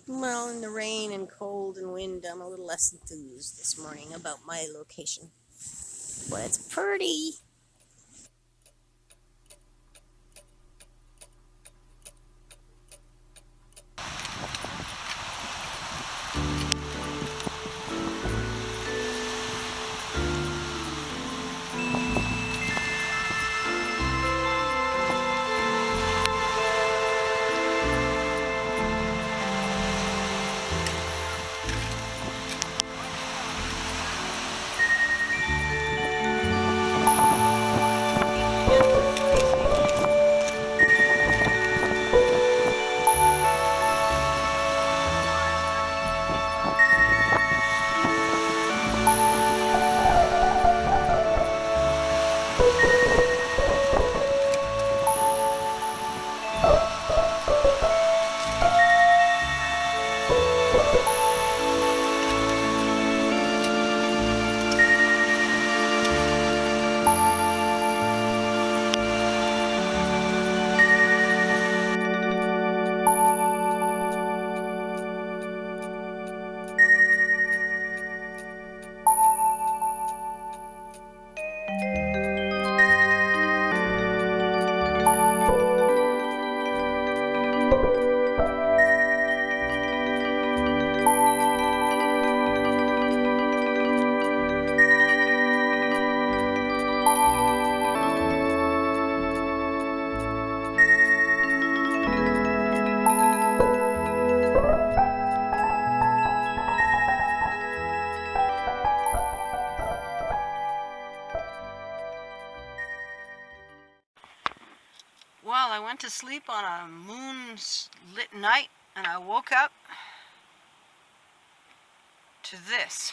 Well, in the rain and cold and wind, I'm a little less enthused this morning about my location. But it's pretty. Well, I went to sleep on a moon-lit night, and I woke up to this.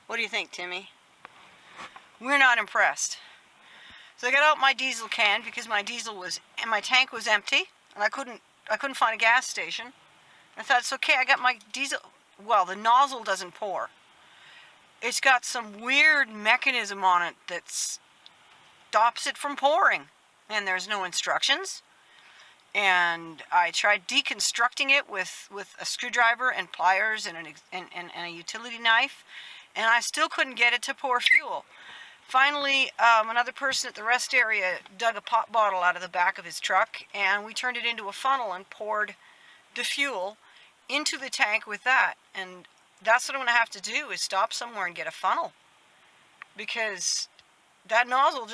What do you think, Timmy? We're not impressed. So I got out my diesel can because my tank was empty, and I couldn't find a gas station. I thought, it's okay, I got my diesel. Well, the nozzle doesn't pour. It's got some weird mechanism on it that stops it from pouring, and there's no instructions. And I tried deconstructing it with a screwdriver and pliers and a utility knife, and I still couldn't get it to pour fuel. Finally, another person at the rest area dug a pop bottle out of the back of his truck, and we turned it into a funnel and poured the fuel into the tank with that. And that's what I'm going to have to do, is stop somewhere and get a funnel. Because that nozzle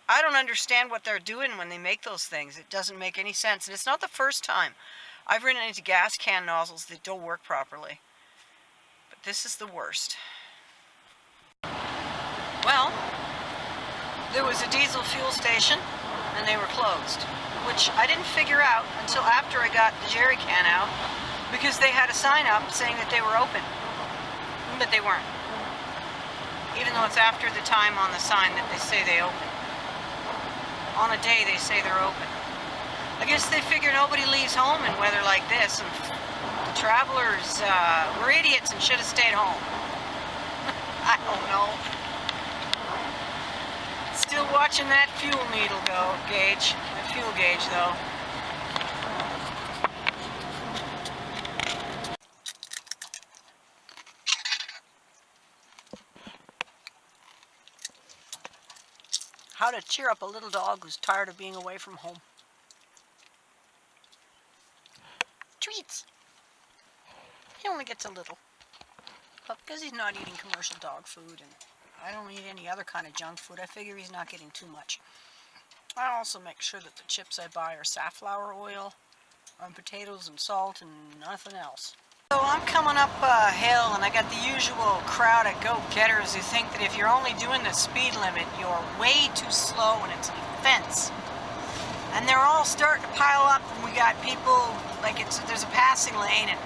I don't understand what they're doing when they make those things. It doesn't make any sense. And it's not the first time I've run into gas can nozzles that don't work properly. But this is the worst. Well, there was a diesel fuel station, and they were closed, which I didn't figure out until after I got the jerry can out, because they had a sign up saying that they were open, but they weren't, even though it's after the time on the sign that they say they open. On a day they say they're open. I guess they figure nobody leaves home in weather like this, and the travelers were idiots and should have stayed home. I don't know. Still watching that fuel needle gauge, the fuel gauge though. How to cheer up a little dog who's tired of being away from home. Treats. He only gets a little. But because he's not eating commercial dog food, and I don't eat any other kind of junk food, I figure he's not getting too much. I also make sure that the chips I buy are safflower oil, and potatoes and salt, and nothing else. So I'm coming up a hill, and I got the usual crowd of go-getters who think that if you're only doing the speed limit, you're way too slow and it's an offense. And they're all starting to pile up, and we got people, like there's a passing lane, and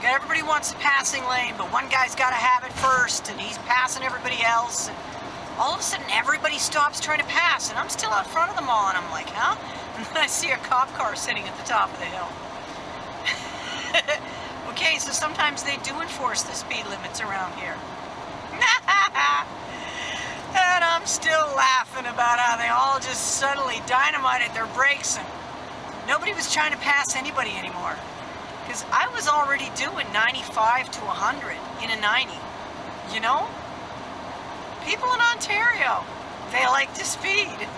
everybody wants a passing lane, but one guy's got to have it first, and he's passing everybody else, and all of a sudden everybody stops trying to pass, and I'm still out front of them all, and I'm like, huh? And then I see a cop car sitting at the top of the hill. Okay, so sometimes they do enforce the speed limits around here. And I'm Still laughing about how they all just suddenly dynamited their brakes and nobody was trying to pass anybody anymore. Because I was already doing 95 to 100 in a 90, you know? People in Ontario, they like to speed.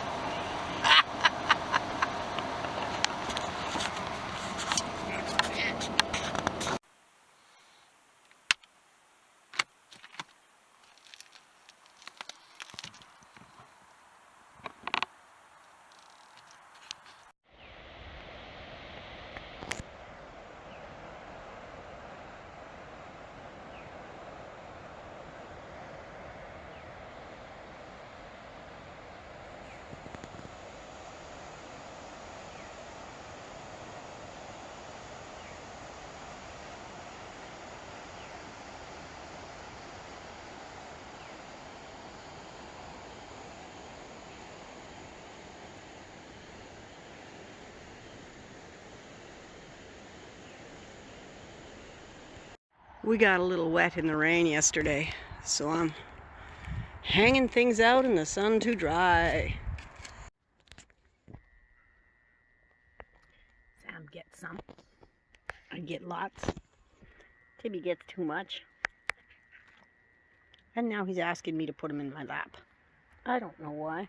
We got a little wet in the rain yesterday, so I'm hanging things out in the sun to dry. Sam gets some. I get lots. Tibby gets too much. And now he's asking me to put him in my lap. I don't know why.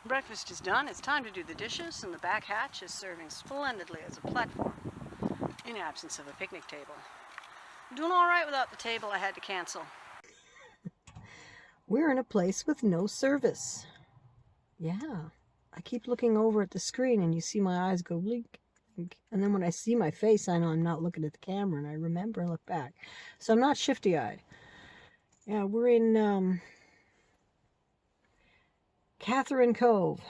Breakfast is done. It's time to do the dishes, and the back hatch is serving splendidly as a platform in absence of a picnic table. I'm doing all right without the table I had to cancel. We're in a place with no service. Yeah. I keep looking over at the screen and you see my eyes go blink, blink. And then when I see my face, I know I'm not looking at the camera, and I remember and look back. So I'm not shifty-eyed. Yeah, we're in Catherine Cove.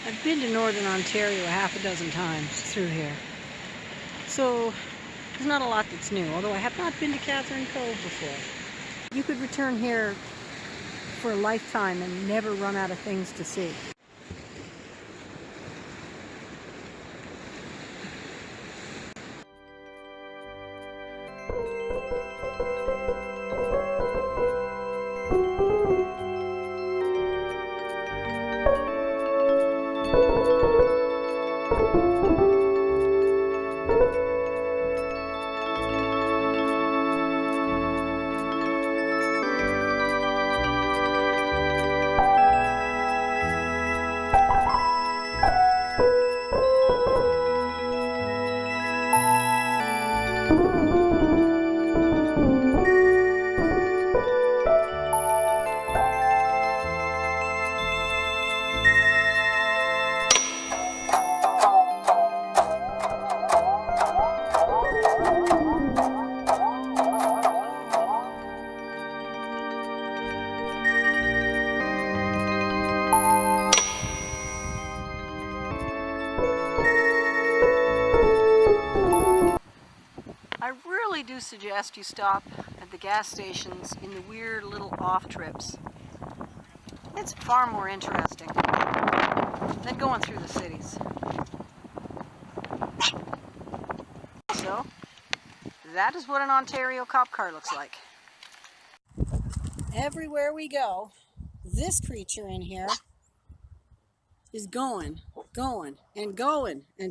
I've been to Northern Ontario half a dozen times through here, so there's not a lot that's new, although I have not been to Catherine Cove before. You could return here for a lifetime and never run out of things to see. I really do suggest you stop at the gas stations in the weird little off trips. It's far more interesting than going through the cities. So, that is what an Ontario cop car looks like. Everywhere we go, this creature in here is going, and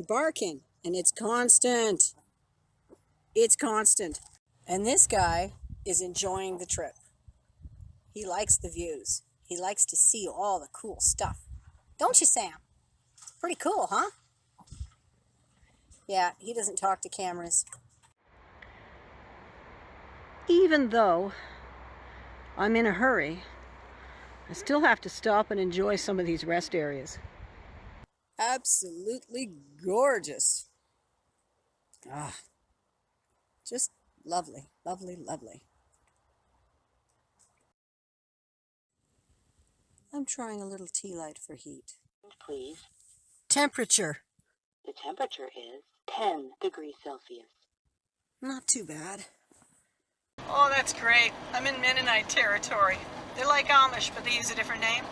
barking, and it's constant. It's constant. And this guy is enjoying the trip. He likes the views. He likes to see all the cool stuff. Don't you, Sam? Pretty cool, huh? Yeah, he doesn't talk to cameras. even though I'm in a hurry, I still have to stop and enjoy some of these rest areas. Absolutely gorgeous. Ah, just lovely, lovely, lovely. I'm trying a little tea light for heat. Please. Temperature. The temperature is 10 degrees Celsius. Not too bad. Oh, that's great. I'm in Mennonite territory. They're like Amish, but they use a different name.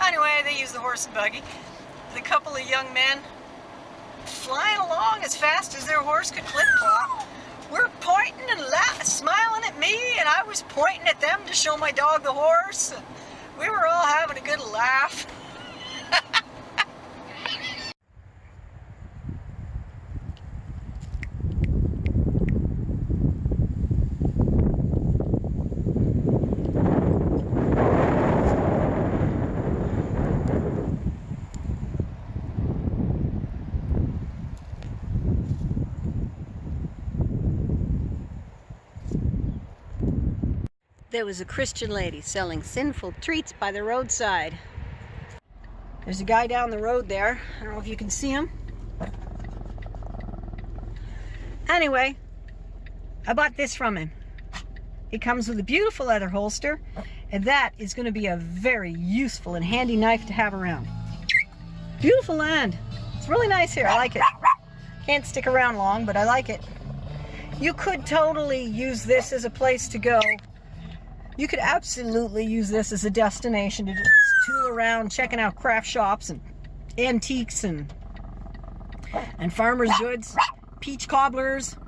Anyway, they use the horse and buggy. The couple of young men flying along as fast as their horse could clip-clop. We're pointing and smiling at me, and I was pointing at them to show my dog the horse. And we were all having a good laugh. There was a Christian lady selling sinful treats by the roadside. There's a guy down the road there. I don't know if you can see him. Anyway, I bought this from him. It comes with a beautiful leather holster, and that is going to be a very useful and handy knife to have around. Beautiful land. It's really nice here. I like it. Can't stick around long, but I like it. You could totally use this as a place to go. You could absolutely use this as a destination to just tool around, checking out craft shops and antiques and farmers' goods, peach cobblers.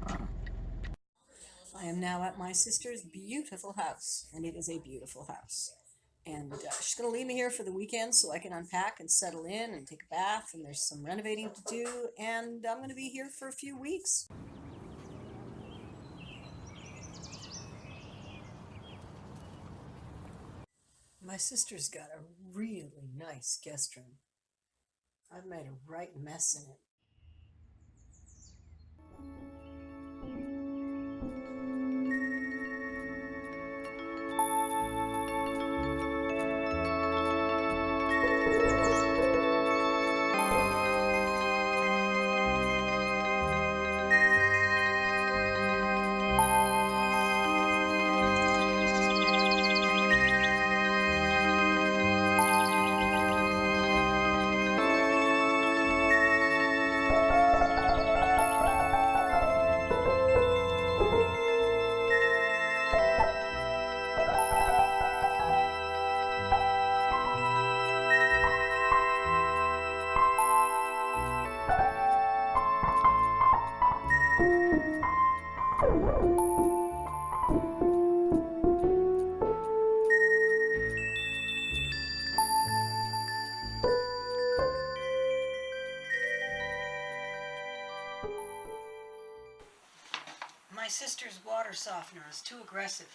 I am now at my sister's beautiful house, and it is a beautiful house. And she's going to leave me here for the weekend so I can unpack and settle in and take a bath, and there's some renovating to do, and I'm going to be here for a few weeks. My sister's got a really nice guest room. I've made a right mess in it. My sister's water softener is too aggressive.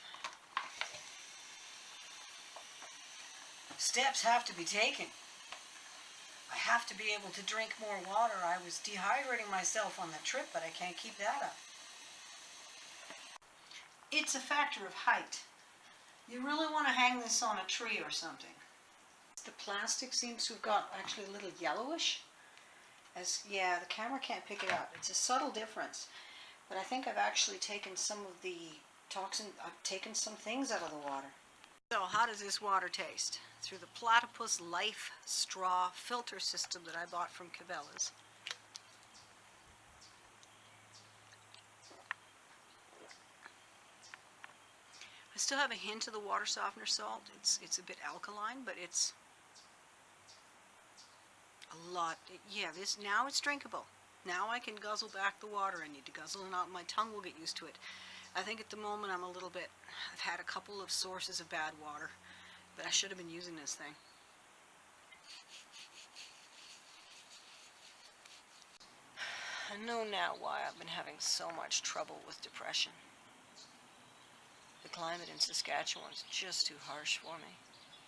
Steps have to be taken. I have to be able to drink more water. I was dehydrating myself on the trip, but I can't keep that up. It's a factor of height. You really want to hang this on a tree or something. The plastic seems to have got actually a little yellowish. Yeah, the camera can't pick it up. It's a subtle difference. But I think I've actually taken some of the toxin, I've taken some things out of the water. So how does this water taste? Through the Platypus Life straw filter system that I bought from Cabela's. I still have a hint of the water softener salt. It's a bit alkaline, but it's a lot. Now it's drinkable. Now I can guzzle back the water I need to guzzle, and my tongue will get used to it. I think at the moment I've had a couple of sources of bad water, but I should have been using this thing. I know now why I've been having so much trouble with depression. The climate in Saskatchewan is just too harsh for me.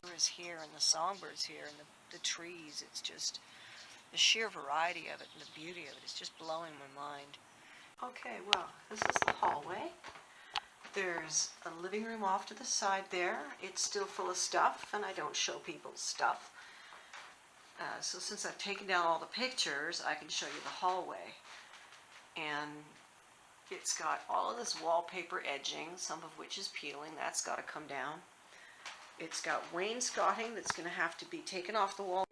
The birds here and the songbirds here and the trees, it's just the sheer variety of it and the beauty of it is just blowing my mind. Okay, well, this is the hallway. There's a living room off to the side there. It's still full of stuff, and I don't show people stuff. So since I've taken down all the pictures, I can show you the hallway. And it's got all of this wallpaper edging, some of which is peeling. That's got to come down. It's got wainscoting that's going to have to be taken off the wall.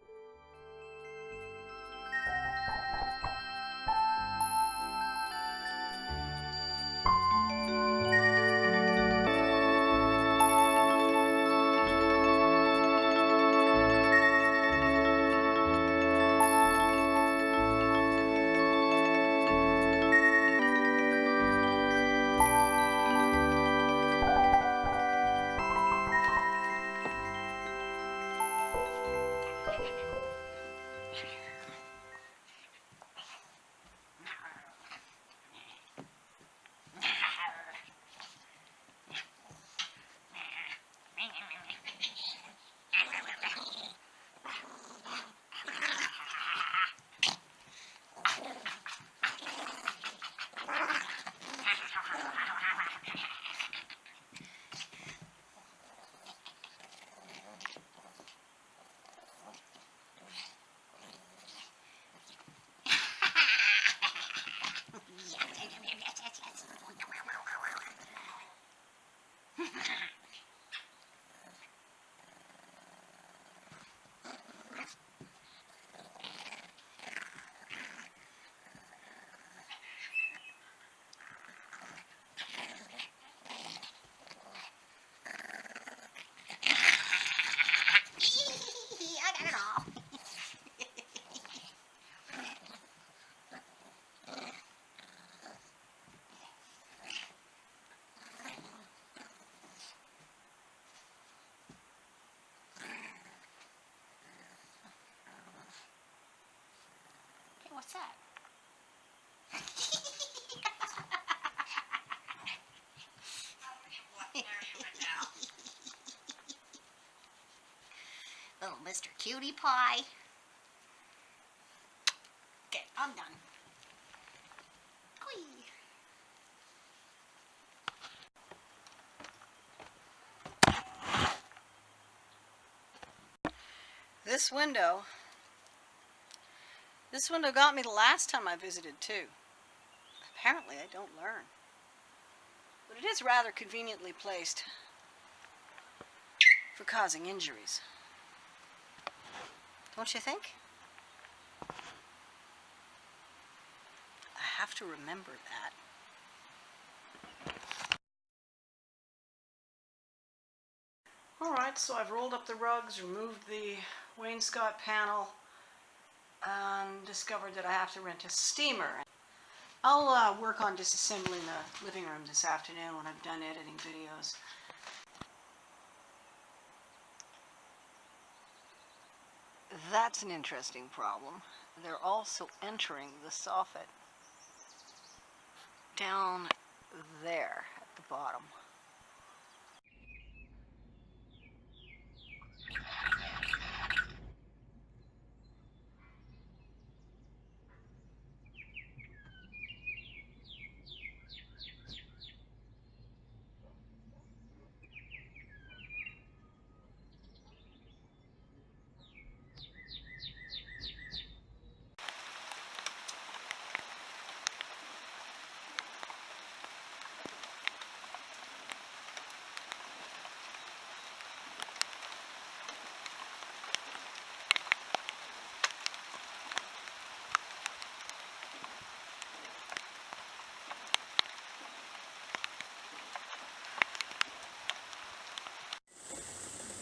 What's that? Little Mr. Cutie Pie. Okay, I'm done. Whee. This window got me the last time I visited too. Apparently I don't learn. But it is rather conveniently placed for causing injuries. Don't you think? I have to remember that. Alright, so I've rolled up the rugs, removed the wainscot panel, and discovered that I have to rent a steamer. I'll work on disassembling the living room this afternoon when I'm done editing videos. That's an interesting problem. They're also entering the soffit down there at the bottom.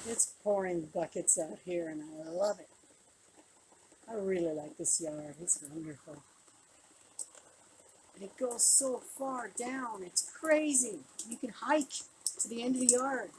It's pouring buckets out here and I love it. I really like this yard. It's wonderful. And it goes so far down. It's crazy. You can hike to the end of the yard.